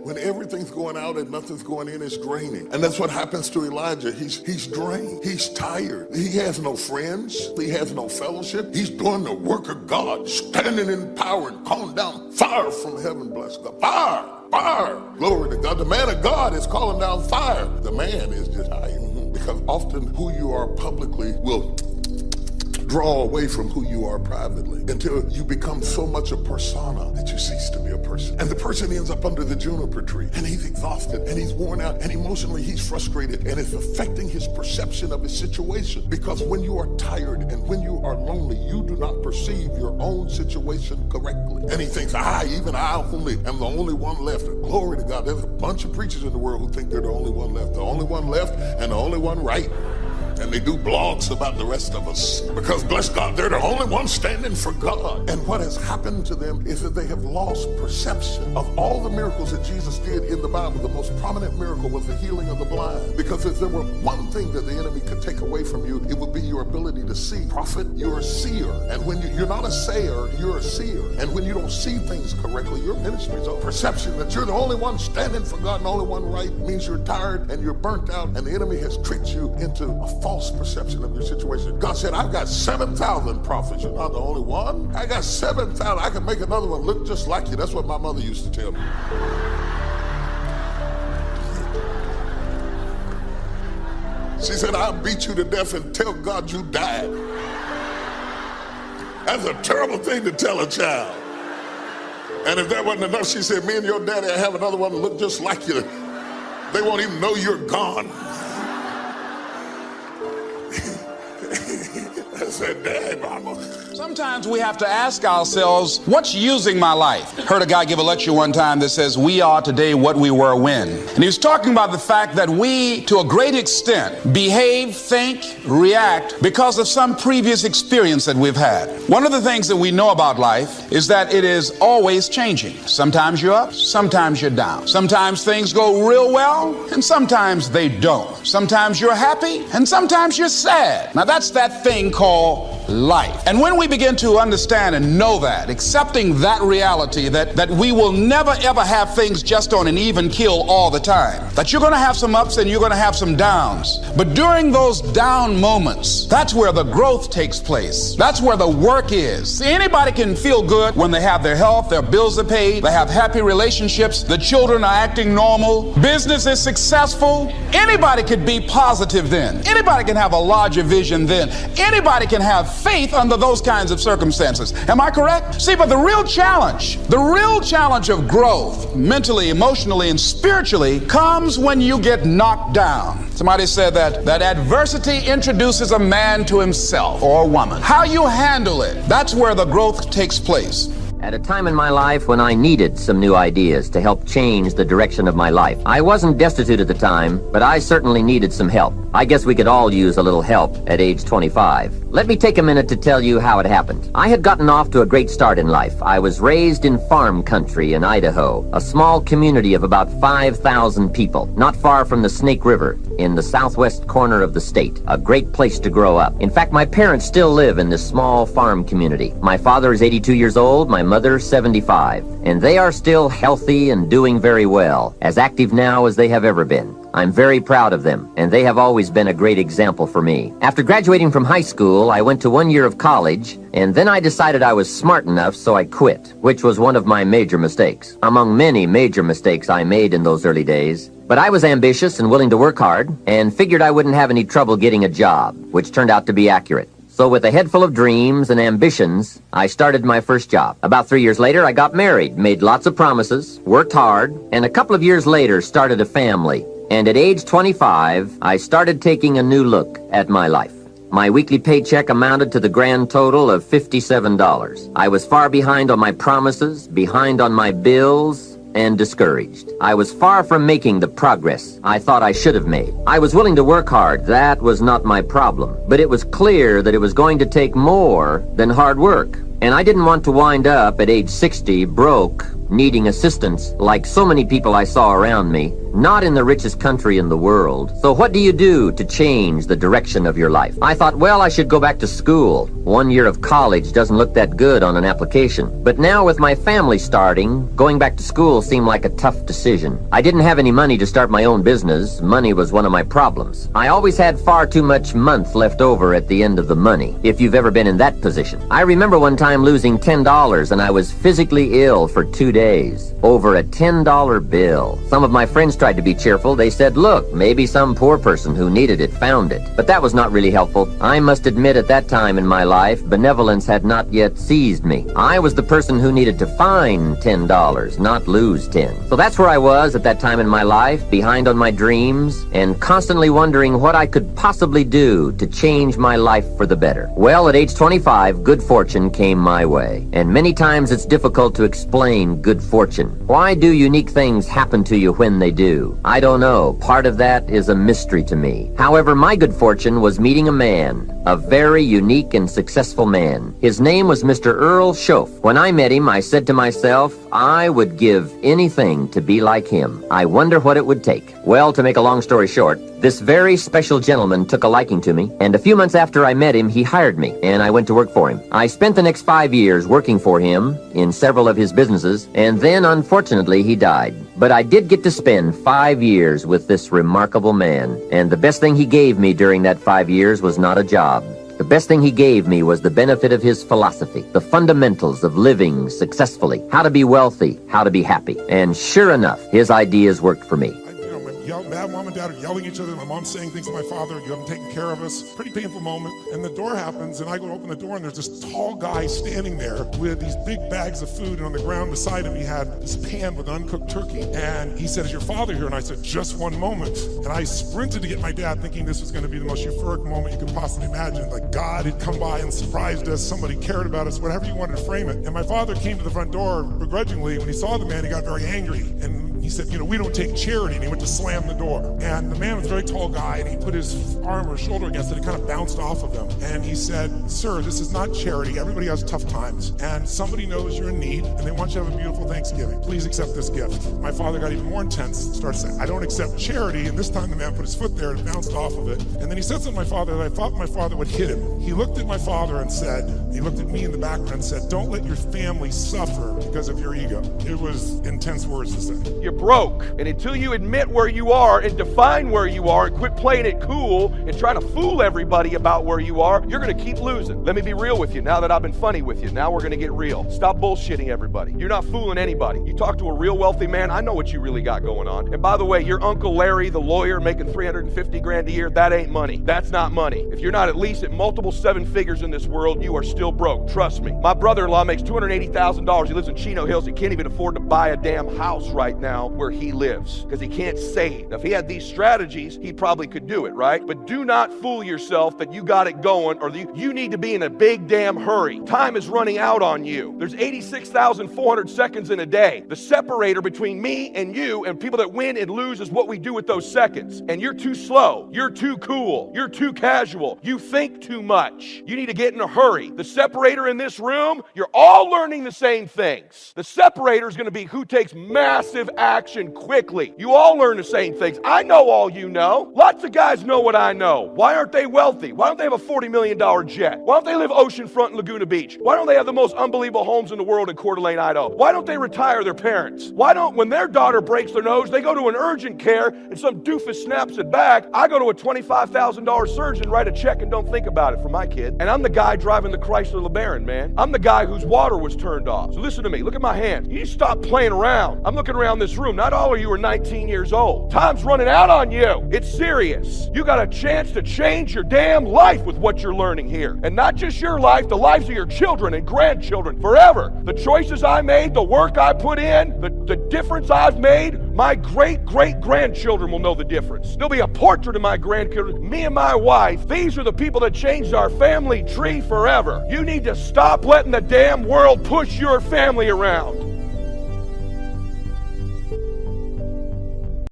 When everything's going out and nothing's going in, it's draining. And that's what happens to Elijah. He's drained. He's tired. He has no friends. He has no fellowship. He's doing the work of God, standing in power and calling down fire from heaven, bless God. Fire! Fire! Glory to God. The man of God is calling down fire. The man is just hiding. Because often who you are publicly will draw away from who you are privately until you become so much a persona that you cease to be a person. And the person ends up under the juniper tree, and he's exhausted and he's worn out, and emotionally he's frustrated, and it's affecting his perception of his situation. Because when you are tired and when you are lonely, you do not perceive your own situation correctly. And he thinks, even I only am the only one left. Glory to God. There's a bunch of preachers in the world who think they're the only one left. The only one left and the only one right. And they do blogs about the rest of us. Because, bless God, they're the only ones standing for God. And what has happened to them is that they have lost perception of all the miracles that Jesus did in the Bible. The most prominent miracle was the healing of the blind. Because if there were one thing that the enemy could take away from you, it would be your ability to see. Prophet, you're a seer. And when you're not a sayer, you're a seer. And when you don't see things correctly, your ministry's over. Perception that you're the only one standing for God and the only one right means you're tired and you're burnt out, and the enemy has tricked you into a false perception of your situation. God said, I've got 7,000 prophets. You're not the only one. I got 7,000. I can make another one look just like you. That's what my mother used to tell me. She said, I'll beat you to death and tell God you died. That's a terrible thing to tell a child. And if that wasn't enough, she said, me and your daddy will have another one look just like you. They won't even know you're gone. I said, Dad, Mama. Sometimes we have to ask ourselves, what's using my life? Heard a guy give a lecture one time that says, we are today what we were when. And he was talking about the fact that we, to a great extent, behave, think, react because of some previous experience that we've had. One of the things that we know about life is that it is always changing. Sometimes you're up, sometimes you're down. Sometimes things go real well, and sometimes they don't. Sometimes you're happy, and sometimes you're sad. Now that's that thing called life. And when we begin to understand and know that, accepting that reality that we will never ever have things just on an even keel all the time, that you're going to have some ups and you're going to have some downs, but during those down moments, that's where the growth takes place. That's where the work is. See, anybody can feel good when they have their health, their bills are paid, they have happy relationships, the children are acting normal, business is successful. Anybody could be positive then. Anybody can have a larger vision then. Anybody can have faith under those kinds of circumstances. Am I correct? See, but the real challenge of growth, mentally, emotionally, and spiritually, comes when you get knocked down. Somebody said that adversity introduces a man to himself or a woman. How you handle it, that's where the growth takes place. At a time in my life when I needed some new ideas to help change the direction of my life. I wasn't destitute at the time, but I certainly needed some help. I guess we could all use a little help at age 25. Let me take a minute to tell you how it happened. I had gotten off to a great start in life. I was raised in farm country in Idaho, a small community of about 5,000 people, not far from the Snake River, in the southwest corner of the state. A great place to grow up. In fact, my parents still live in this small farm community. My father is 82 years old, my mother 75, and they are still healthy and doing very well, as active now as they have ever been. I'm very proud of them, and they have always been a great example for me. After graduating from high school, I went to 1 year of college, and then I decided I was smart enough, so I quit, which was one of my major mistakes. Among many major mistakes I made in those early days. But I was ambitious and willing to work hard, and figured I wouldn't have any trouble getting a job, which turned out to be accurate. So with a head full of dreams and ambitions, I started my first job. About 3 years later, I got married, made lots of promises, worked hard, and a couple of years later started a family. And at age 25, I started taking a new look at my life. My weekly paycheck amounted to the grand total of $57. I was far behind on my promises, behind on my bills, and discouraged. I was far from making the progress I thought I should have made. I was willing to work hard. That was not my problem. But it was clear that it was going to take more than hard work And I didn't want to wind up at age 60 broke, needing assistance like so many people I saw around me, not in the richest country in the world. So what do you do to change the direction of your life? I thought, well, I should go back to school. 1 year of college doesn't look that good on an application. But now with my family starting, going back to school seemed like a tough decision. I didn't have any money to start my own business. Money was one of my problems. I always had far too much month left over at the end of the money, if you've ever been in that position. I remember one time losing $10 and I was physically ill for 2 days over a $10 bill. Some of my friends tried to be cheerful. They said, look, maybe some poor person who needed it found it. But that was not really helpful. I must admit at that time in my life, benevolence had not yet seized me. I was the person who needed to find $10, not lose 10. So that's where I was at that time in my life, behind on my dreams, and constantly wondering what I could possibly do to change my life for the better. Well, at age 25, good fortune came my way. And many times it's difficult to explain good fortune. Why do unique things happen to you when they do? I don't know. Part of that is a mystery to me. However, my good fortune was meeting a man, a very unique and successful man. His name was Mr. Earl Schoaf. When I met him, I said to myself, I would give anything to be like him. I wonder what it would take. Well, to make a long story short, this very special gentleman took a liking to me, and a few months after I met him, he hired me, and I went to work for him. I spent the next 5 years working for him in several of his businesses, and then, unfortunately, he died. But I did get to spend 5 years with this remarkable man, and the best thing he gave me during that 5 years was not a job. The best thing he gave me was the benefit of his philosophy, the fundamentals of living successfully, how to be wealthy, how to be happy. And sure enough, his ideas worked for me. Mom and Dad are yelling at each other. My mom's saying things to my father, you haven't taken care of us. Pretty painful moment. And the door happens, and I go to open the door, and there's this tall guy standing there with these big bags of food, and on the ground beside him, he had this pan with uncooked turkey. And he said, is your father here? And I said, just one moment. And I sprinted to get my dad, thinking this was going to be the most euphoric moment you could possibly imagine. Like God had come by and surprised us. Somebody cared about us, whatever you wanted to frame it. And my father came to the front door begrudgingly. When he saw the man, he got very angry. And he said, we don't take charity. And he went to slam the door. And the man was a very tall guy, and he put his arm or shoulder against it. It kind of bounced off of him. And he said, sir, this is not charity. Everybody has tough times. And somebody knows you're in need, and they want you to have a beautiful Thanksgiving. Please accept this gift. My father got even more intense, started saying, I don't accept charity. And this time the man put his foot there and it bounced off of it. And then he said something to my father that I thought my father would hit him. He looked at my father and said, he looked at me in the background and said, don't let your family suffer because of your ego. It was intense words to say. You're broke, and until you admit where you are and define where you are and quit playing it cool and trying to fool everybody about where you are, you're going to keep losing. Let me be real with you. Now that I've been funny with you, now we're going to get real. Stop bullshitting everybody. You're not fooling anybody. You talk to a real wealthy man, I know what you really got going on. And by the way, your Uncle Larry, the lawyer, making $350,000 a year, that ain't money. That's not money. If you're not at least at multiple 7 figures in this world, you are still broke. Trust me. My brother-in-law makes $280,000. He lives in Chino Hills. He can't even afford to buy a damn house right now where he lives because he can't save. Now, if he had these strategies, he probably could do it, right? But do not fool yourself that you got it going or you need to be in a big damn hurry. Time is running out on you. There's 86,400 seconds in a day. The separator between me and you and people that win and lose is what we do with those seconds. And you're too slow. You're too cool. You're too casual. You think too much. You need to get in a hurry. The separator in this room, you're all learning the same things. The separator is going to be who takes massive action quickly. You all learn the same things. I know all you know. Lots of guys know what I know. Why aren't they wealthy? Why don't they have a $40 million jet? Why don't they live oceanfront in Laguna Beach? Why don't they have the most unbelievable homes in the world in Coeur d'Alene, Idaho? Why don't they retire their parents? Why don't, when their daughter breaks their nose, they go to an urgent care and some doofus snaps it back? I go to a $25,000 surgeon, write a check and don't think about it for my kid. And I'm the guy driving the Chrysler LeBaron, man. I'm the guy whose water was turned off. So listen to me. Look at my hand. You stop playing around. I'm looking around this room. Not all of you are 19 years old. Time's running out on you. It's serious. You got a chance to change your damn life with what you're learning here. And not just your life, the lives of your children and grandchildren forever. The choices I made, the work I put in, the difference I've made, my great-great-grandchildren will know the difference. There'll be a portrait of my grandchildren, me and my wife. These are the people that changed our family tree forever. You need to stop letting the damn world push your family around.